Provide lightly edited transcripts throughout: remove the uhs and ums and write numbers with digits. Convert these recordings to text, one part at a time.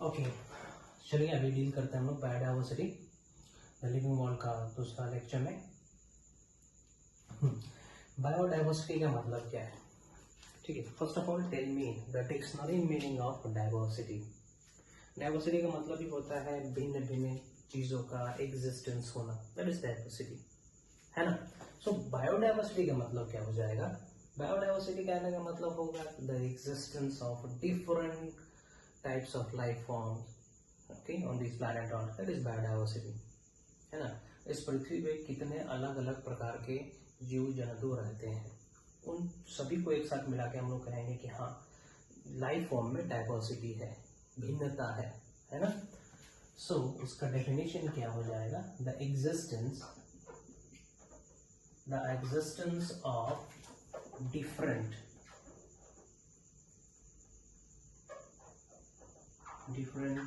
Okay, चलिए अभी deal करते हैं हम लोग बायोडाइवर्सिटी द लिविंग वर्ल्ड का दूसरा लेक्चर में। बायोडाइवर्सिटी का मतलब क्या है? ठीक है, first of all tell me the dictionary meaning of diversity. Diversity का मतलब ही होता है भिन्न भिन्न चीजों का एग्जिस्टेंस होना, दैट इज डाइवर्सिटी, है ना। सो बायोडाइवर्सिटी का मतलब क्या हो जाएगा? बायोडाइवर्सिटी कहने का मतलब होगा the existence of different types of life forms, okay, on this planet Earth, that is biodiversity, है ना। इस पृथ्वी पे कितने अलग अलग प्रकार के जीव जंतु रहते हैं, उन सभी को एक साथ मिला के हम लोग कहेंगे कि हाँ, लाइफ फॉर्म में डाइवर्सिटी है, भिन्नता है ना। सो उसका डेफिनेशन क्या हो जाएगा? The existence of different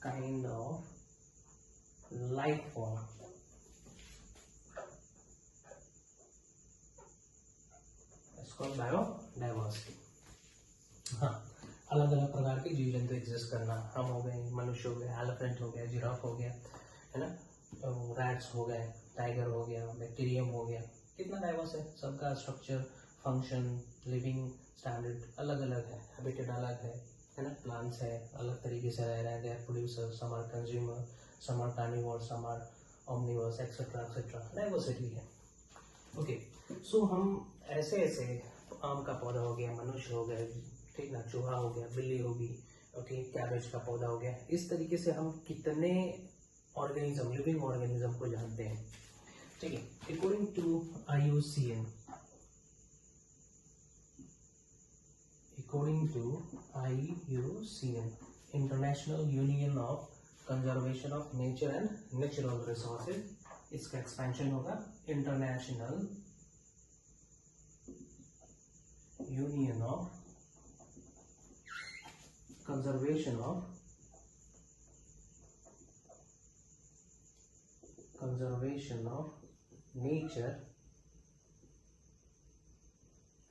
kind of life form, इसको बायोडाइवर्सिटी। हाँ, अलग अलग प्रकार के जीव जंतु एग्जिस्ट करना, हम हो गए, मनुष्य हो गए, एलिफेंट हो गया, जिराफ हो गया, है ना, रैट्स हो गए, टाइगर हो गया, बैक्टीरियम हो गया, कितना डाइवर्स है, सबका स्ट्रक्चर, फंक्शन, लिविंग स्टैंडर्ड अलग अलग है, हैबिटेट अलग है ना। प्लांट्स है, अलग तरीके से रह रहे हैं, they are producer, some are consumer, some are carnivore, some are omnivores, etcetera etcetera, diversity है। ओके, सो हम ऐसे ऐसे आम का पौधा हो गया, मनुष्य हो गए, ठीक ना, चूहा हो गया, बिल्ली होगी, ओके, कैबेज का पौधा हो गया, इस तरीके से हम कितने ऑर्गेनिज्म, लिविंग ऑर्गेनिज्म को जानते हैं, ठीक है। According to IUCN, international union of conservation of nature and natural resources, इसका एक्सपेंशन होगा international union of conservation of nature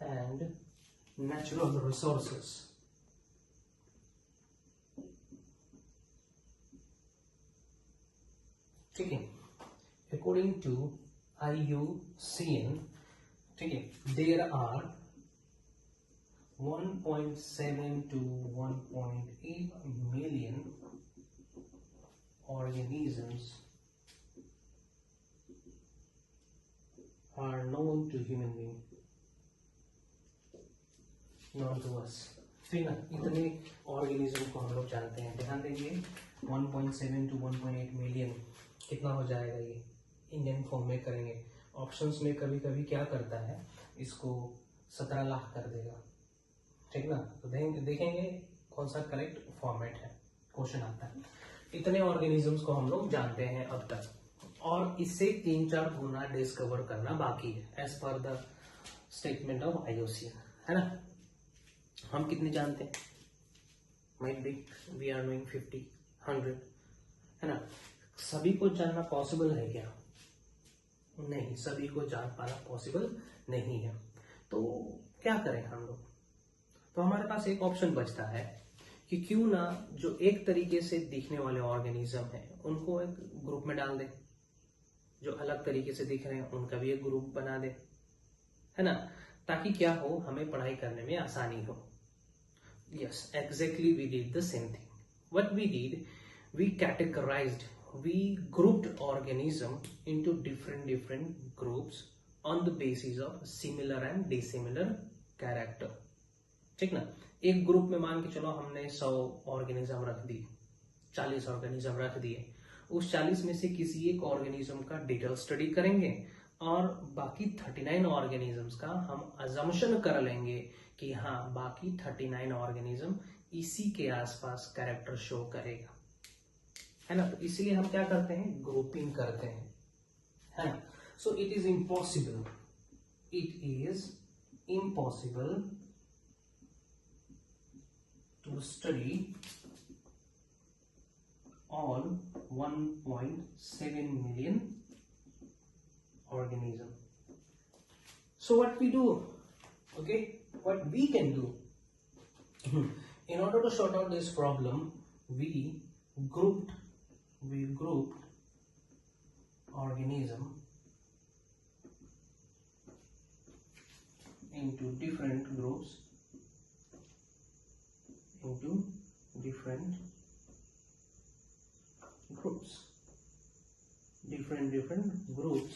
and natural resources, ठीक है। अकॉर्डिंग टू IUCN, ठीक है, there are 1.7 to 1.8 million organisms are known to human being, known to us, ठीक ना। इतने organism को हम लोग जानते हैं, ध्यान देंगे 1.7 to 1.8 मिलियन कितना हो जाएगा, ये इंडियन फॉर्म में करेंगे। ऑप्शंस में कभी कभी क्या करता है, इसको 17 लाख कर देगा, ठीक ना। तो देखेंगे कौन सा करेक्ट फॉर्मेट है, क्वेश्चन आता है। इतने ऑर्गेनिजम्स को हम लोग जानते हैं अब तक, और इससे 3-4 गुना डिस्कवर करना बाकी है, as per the statement of IUCN, है ना। हम कितने जानते हैं? Might be we are knowing 50, 100, है ना। सभी को जानना पॉसिबल है क्या? नहीं, सभी को जान पाना पॉसिबल नहीं है। तो क्या करें हम लोग? तो हमारे पास एक ऑप्शन बचता है कि क्यों ना जो एक तरीके से दिखने वाले ऑर्गेनिज्म है उनको एक ग्रुप में डाल दे, जो अलग तरीके से दिख रहे हैं उनका भी एक ग्रुप बना दे, है ना, ताकि क्या हो, हमें पढ़ाई करने में आसानी हो। Yes, exactly, we did the same thing. What we did, we grouped organism into different groups on the basis of similar and dissimilar character, ठीक ना। एक ग्रुप में मान के चलो हमने 100 ऑर्गेनिज्म रख दी, 40 ऑर्गेनिज्म रख दिए, उस 40 में से किसी एक ऑर्गेनिज्म का डिटेल स्टडी करेंगे, और बाकी 39 ऑर्गेनिजम्स का हम अजम्पशन कर लेंगे कि हाँ, बाकी 39 ऑर्गेनिज्म इसी के आसपास कैरेक्टर शो करेगा, है ना। तो इसलिए हम क्या करते हैं, ग्रुपिंग करते हैं, है ना। So it is impossible to study all 1.7 million organism. So what we do, okay, what we can do in order to sort out this problem, we grouped organism into different groups, different groups,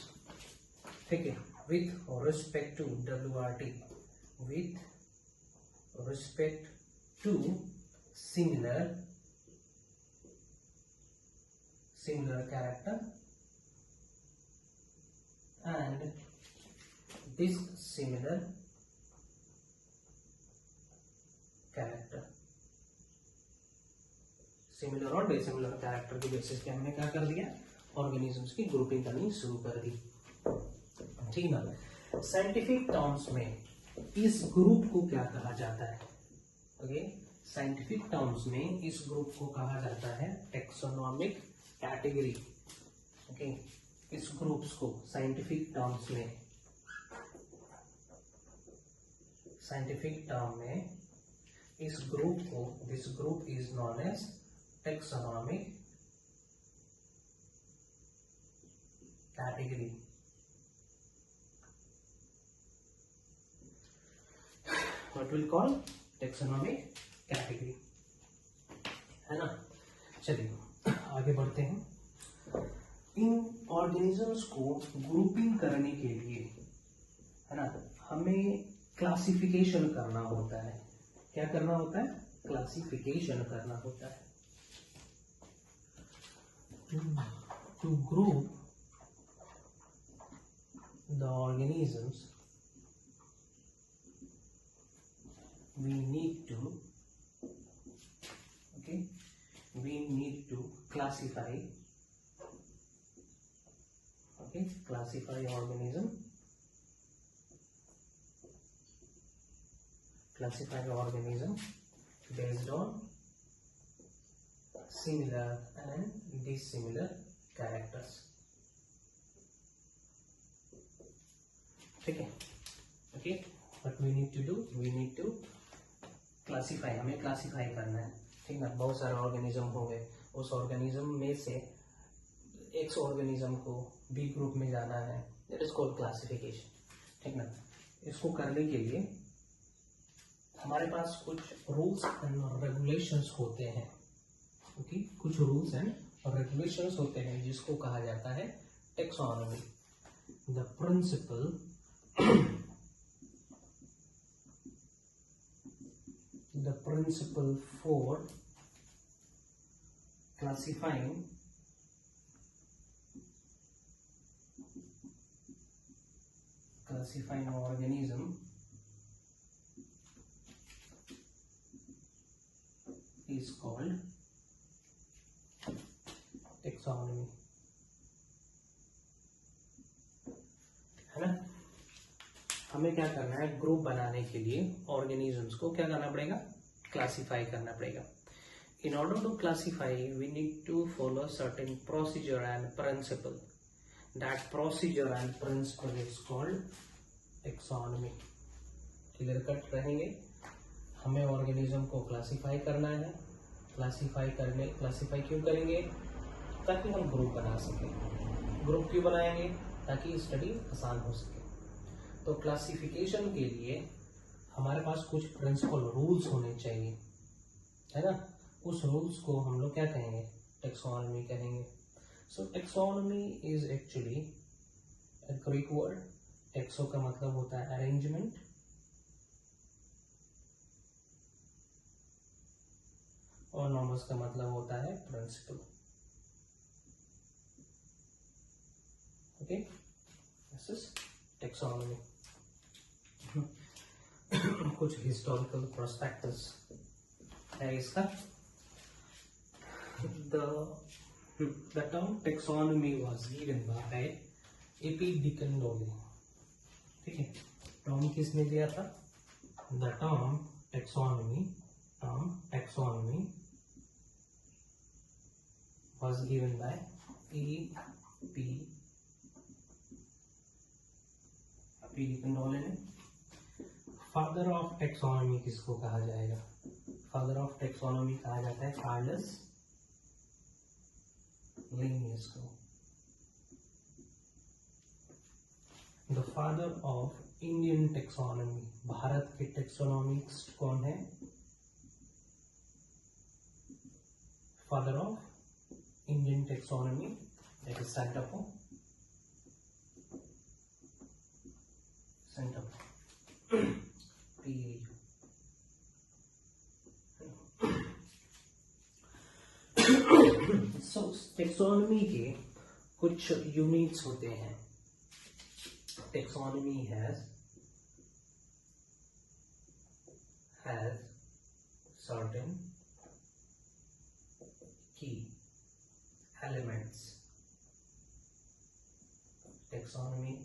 ठीक है, with respect to WRT, with respect to similar character and dissimilar character, similar और dissimilar character के basis पे हमने क्या कर दिया, organisms की ग्रुपिंग करनी शुरू कर दी, ठीक ना। साइंटिफिक टर्म्स में इस ग्रुप को क्या कहा जाता है, ओके, साइंटिफिक टर्म्स में इस ग्रुप को कहा जाता है टेक्सोनॉमिक कैटेगरी, ओके। इस ग्रुप्स को साइंटिफिक टर्म्स में, साइंटिफिक टर्म में इस ग्रुप को, this group is known as taxonomic category, what will call taxonomic category, है ना। चलिए आगे बढ़ते हैं। इन ऑर्गेनिजम्स को ग्रुपिंग करने के लिए, है ना, हमें क्लासिफिकेशन करना होता है। क्या करना होता है, क्लासिफिकेशन करना होता है। To group the organisms we need to classify, okay, classify organism based on similar and dissimilar characters, ठीक है, okay. What we need to do, we need to classify, हमें क्लासीफाई करना है, ठीक ना। बहुत सारे ऑर्गेनिज्म होंगे, उस ऑर्गेनिज्म में से एक ऑर्गेनिज्म को बी ग्रुप में जाना है, दैट इज कॉल्ड क्लासिफिकेशन, ठीक ना। इसको करने के लिए हमारे पास कुछ रूल्स एंड रेगुलेशंस होते हैं, ओके, कुछ रूल्स एंड रेगुलेशंस होते हैं जिसको कहा जाता है taxonomy. The principle for classifying organism is called taxonomy, है ना। हमें क्या करना है, ग्रुप बनाने के लिए ऑर्गेनिजम्स को क्या करना पड़ेगा, क्लासिफाई करना पड़ेगा। In order to classify, we need to follow certain procedure and principle. That procedure and principle is called taxonomy. Clear cut रहेंगे। हमें ऑर्गेनिज्म को क्लासिफाई करना है, क्लासिफाई क्यों करेंगे, ताकि हम ग्रुप बना सकें। ग्रुप क्यों बनाएंगे, ताकि स्टडी आसान हो सके। तो क्लासिफिकेशन के लिए हमारे पास कुछ प्रिंसिपल रूल्स होने चाहिए, है ना। उस रूल्स को हम लोग क्या कहेंगे, टेक्सोनॉमी कहेंगे। So taxonomy is actually a Greek word. Taxo का मतलब होता है अरेंजमेंट, और नॉमस का मतलब होता है principle, okay. This is taxonomy. कुछ हिस्टोरिकल प्रोस्पेक्टस है इसका। The term taxonomy was given by A.P. Dickendale, ठीक है। टर्म किसने दिया था, the term taxonomy was given by A.P. Dickendale ने। फादर ऑफ टेक्सोनॉमी किसको कहा जाएगा, फादर ऑफ टेक्सोनॉमी कहा जाता है कार्लस लिनियस को। The father of Indian taxonomy, Bharat के टेक्सोनॉमिस्ट कौन है? Father of Indian taxonomy that is Santapau. So taxonomy के कुछ यूनिट्स होते हैं। Taxonomy has certain key elements. Taxonomy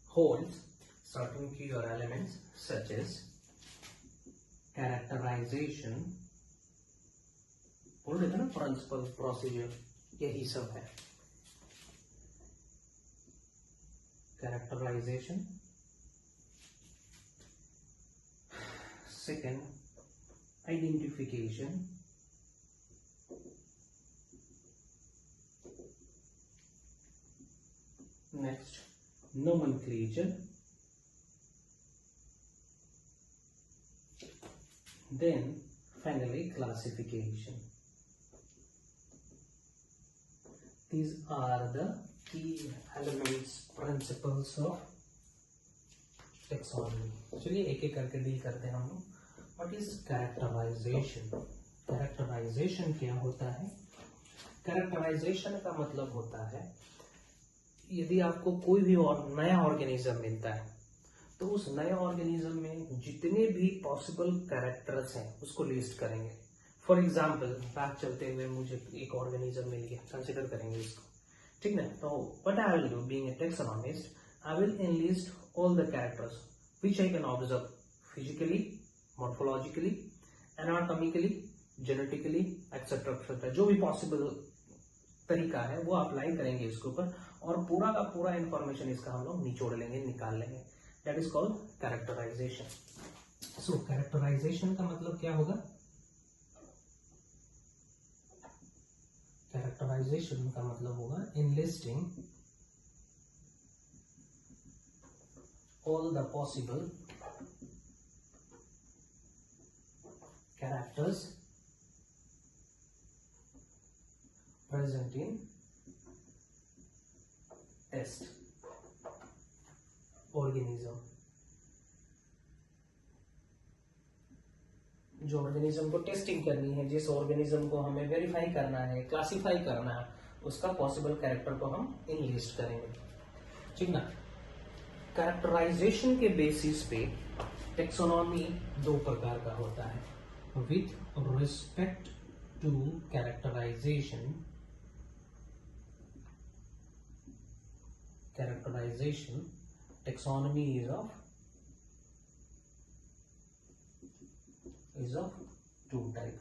holds certain key or elements such as characterization, बोल रहे थे ना, प्रिंसिपल, प्रोसीजर, यही सब है। Characterization, second identification, next nomenclature, then finally classification. These are the key elements, principles of taxonomy. चलिए एक एक करके डील करते हैं हम लोग। What is characterization? Characterization क्या होता है? Characterization का मतलब होता है यदि आपको कोई भी और नया ऑर्गेनिज्म मिलता है तो उस नए ऑर्गेनिज्म में जितने भी पॉसिबल कैरेक्टर्स हैं उसको लिस्ट करेंगे। फॉर एग्जाम्पल बैक चलते हुए मुझे एक ऑर्गेनिज्म मिल गया, कंसिडर करेंगे इसको, ठीक ना। तो what I will do being a taxonomist, I will enlist all the characters which I can observe physically, morphologically, anatomically, genetically etcetera etcetera, जो भी पॉसिबल तरीका है वो अप्लाई करेंगे इसके ऊपर और पूरा का पूरा इंफॉर्मेशन इसका हम लोग निचोड़ लेंगे, निकाल लेंगे। That is called characterization. So characterization का मतलब क्या होगा? कैरेक्टराइजेशन का मतलब होगा enlisting all the possible characters present in test organism। जो ऑर्गेनिज्म को टेस्टिंग करनी है, जिस ऑर्गेनिज्म को हमें वेरीफाई करना है, क्लासिफाई करना है, उसका पॉसिबल कैरेक्टर को हम इनलिस्ट करेंगे, ठीक ना। कैरेक्टराइजेशन के बेसिस पे टेक्सोनॉमी दो प्रकार का होता है। With respect to characterization, taxonomy is of two type,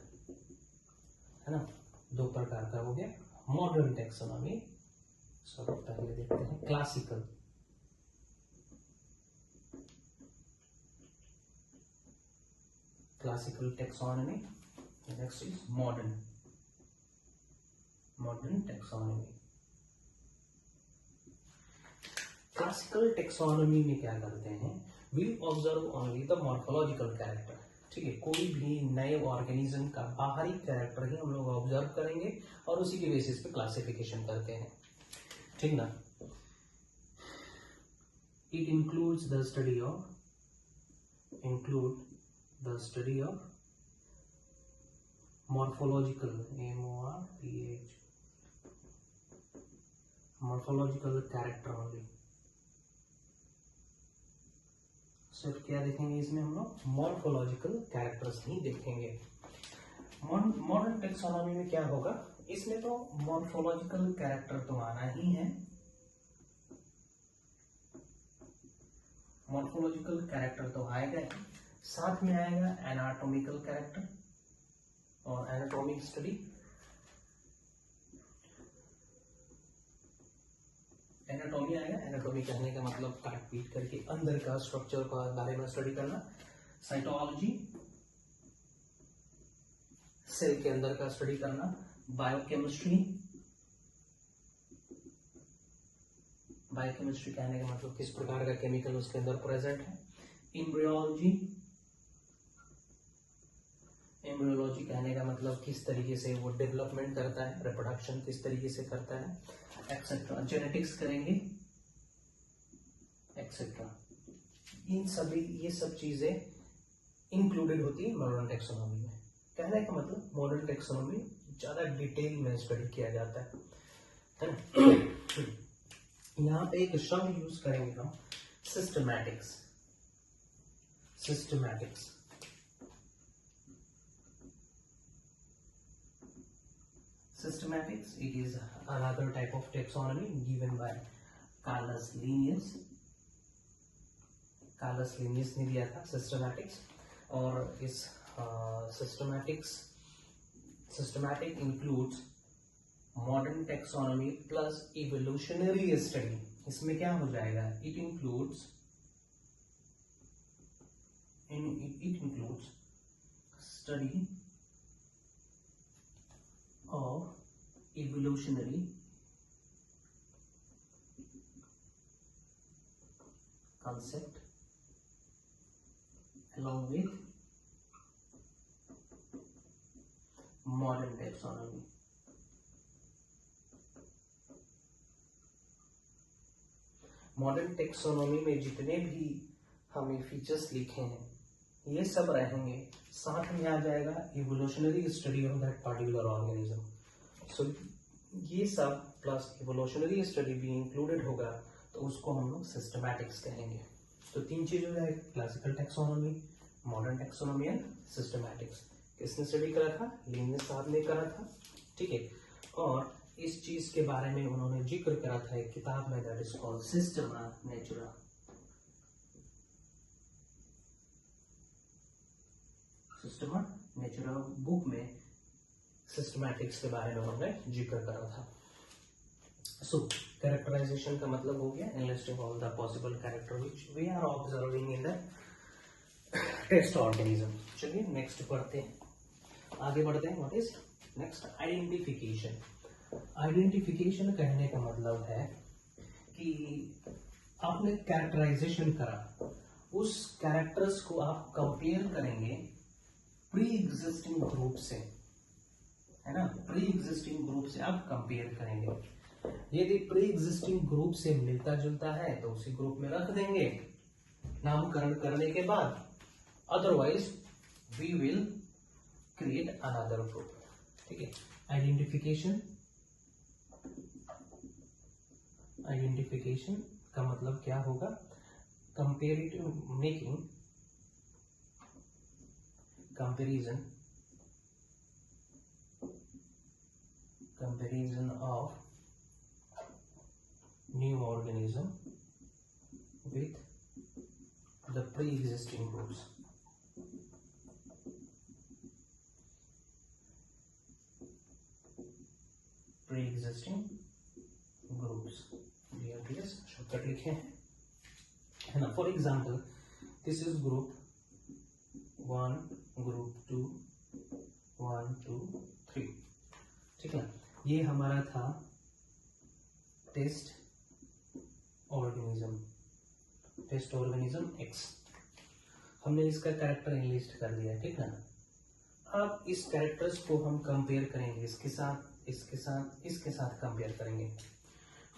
है ना, दो प्रकार का हो गया। मॉडर्न टेक्सोनॉमी, सब पहले देखते हैं classical, taxonomy, next is modern taxonomy. Classical taxonomy में क्या करते हैं? We observe only the morphological character, ठीक है। कोई भी नए ऑर्गेनिज्म का बाहरी कैरेक्टर ही हम लोग ऑब्जर्व करेंगे और उसी के बेसिस पे क्लासिफिकेशन करते हैं, ठीक ना। It includes the study of morphological, morphological character only. सिर्फ क्या देखेंगे इसमें हम लोग? मॉर्फोलॉजिकल कैरेक्टर्स ही देखेंगे। मॉडर्न टेक्सोनॉमी में क्या होगा? इसमें तो मॉर्फोलॉजिकल कैरेक्टर तो आना ही है, मॉर्फोलॉजिकल कैरेक्टर तो आएगा ही, साथ में आएगा एनाटॉमिकल कैरेक्टर और एनाटॉमिक स्टडी। एनाटॉमी आएगा, एनाटॉमी कहने का मतलब काट पीट करके अंदर का स्ट्रक्चर का बारे में स्टडी करना। साइटोलॉजी, सेल के अंदर का स्टडी करना, बायोकेमिस्ट्री। बायोकेमिस्ट्री कहने का मतलब किस प्रकार का केमिकल उसके अंदर प्रेजेंट है। एम्ब्रियोलॉजी, एम्ब्रियोलॉजी कहने का मतलब किस तरीके से वो डेवलपमेंट करता है, रिप्रोडक्शन किस तरीके से करता है, एक्सेट्रा। जेनेटिक्स करेंगे, एक्सेट्रा। इन सभी ये सब चीजें इंक्लूडेड होती है मॉडर्न टेक्सोनॉमी में। कहने का मतलब मॉडर्न टेक्सोनॉमी ज्यादा डिटेल में स्टडी किया जाता है ना। यहाँ पे एक शब्द यूज करेंगे हम, systematics. Systematics, systematics, it is another type of taxonomy given by Carlos Linnaeus। Carlos Linnaeus ने दिया था सिस्टमैटिक्स। और इस systematic includes modern taxonomy plus evolutionary study. इसमें क्या हो जाएगा, it includes study of evolutionary concept along with modern taxonomy। Modern taxonomy में जितने भी हमें फीचर्स लिखे हैं ये सब रहेंगे, साथ में आ जाएगा evolutionary study of that particular organism. So ये सब प्लस इवोल्यूशनरी स्टडी भी इंक्लूडेड होगा, तो उसको हम लोग सिस्टमैटिक्स कहेंगे। तो तीन चीज हो जाएगी, classical taxonomy, modern taxonomy and systematics. किसने स्टडी करा था, लिनियस साहब ने करा था, ठीक है। और इस चीज के बारे में उन्होंने जिक्र करा था एक किताब में, that is called Systema Natura. Systema Natura book में सिस्टमैटिक्स के बारे में उन्होंने जिक्र करा था। सो कैरेक्टराइजेशन का मतलब हो गया enlisting all the possible character which we are observing in the test organism. चलिए नेक्स्ट पढ़ते हैं, आगे बढ़ते हैं। What is next, identification. Identification कहने का मतलब है कि आपने कैरेक्टराइजेशन करा, उस कैरेक्टर्स को आप कंपेयर करेंगे प्री एग्जिस्टिंग ग्रुप से, है ना। प्री एग्जिस्टिंग ग्रुप से आप कंपेयर करेंगे। यदि प्री एग्जिस्टिंग ग्रुप से मिलता जुलता है तो उसी ग्रुप में रख देंगे नामकरण करने के बाद, otherwise we will create another group, ठीक है। आइडेंटिफिकेशन, आइडेंटिफिकेशन का मतलब क्या होगा, comparative making comparison of new organism with the pre-existing groups। pre-existing groups, BRTS shortcut लिखे हैं, है ना। For example this is group 1, group 2, 1, 2, 3, ठीक है। ये हमारा था test organism, test organism X। हमने इसका कैरेक्टर एनलिस्ट कर दिया, ठीक है ना। अब इस कैरेक्टर्स को हम कंपेयर करेंगे, इसके साथ, इसके साथ, इसके साथ कंपेयर करेंगे।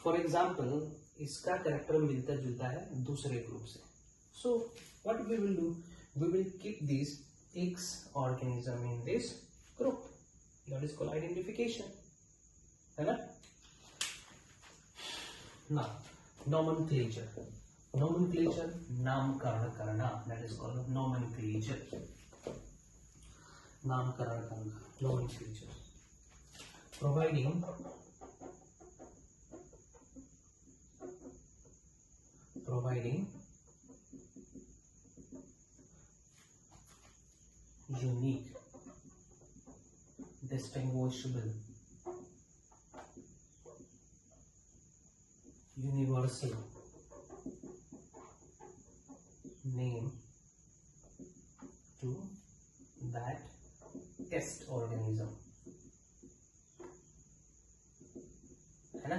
फॉर एग्जाम्पल इसका कैरेक्टर मिलता जुलता है दूसरे ग्रुप से, so what we will do, we will keep this X organism in this group, that is called identification, है ना। Now nomenclature, nomenclature नामकरण करना, that is called nomenclature, नामकरण करना, nomenclature, providing unique, distinguishable, universal name to that test organism। Organism, है ना,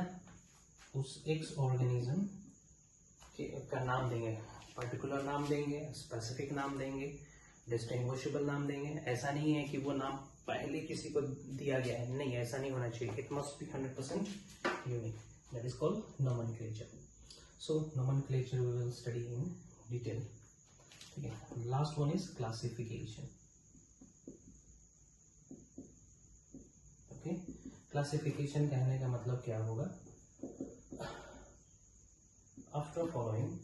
उस x organism का नाम देंगे, पर्टिकुलर नाम देंगे, स्पेसिफिक नाम देंगे, डिस्टिंग्विशेबल नाम देंगे। ऐसा नहीं है कि वो नाम पहले किसी को दिया गया है, नहीं, ऐसा नहीं होना चाहिए। It must be 100% unique, that is called nomenclature. So nomenclature we will study in detail, ठीक है। Last one is classification. Okay, classification कहने का मतलब क्या होगा? After following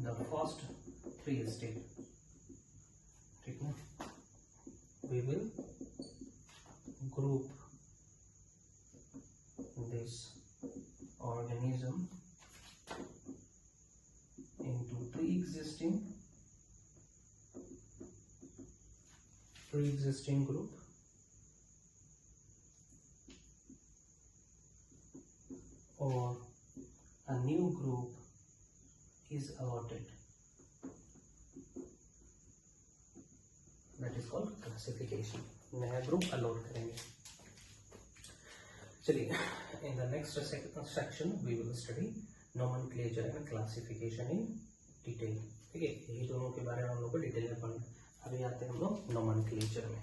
the first 3 steps, ठीक है, we will group this organism into pre-existing group or a new group is allotted, that is called classification। नया ग्रुप अलॉट करेंगे। चलिए, in the next section we will study nomenclature and classification in detail, ठीक है। यही दोनों के बारे में हम लोग को डिटेल में पढ़ना। अभी आते हैं हम लोग nomenclature में।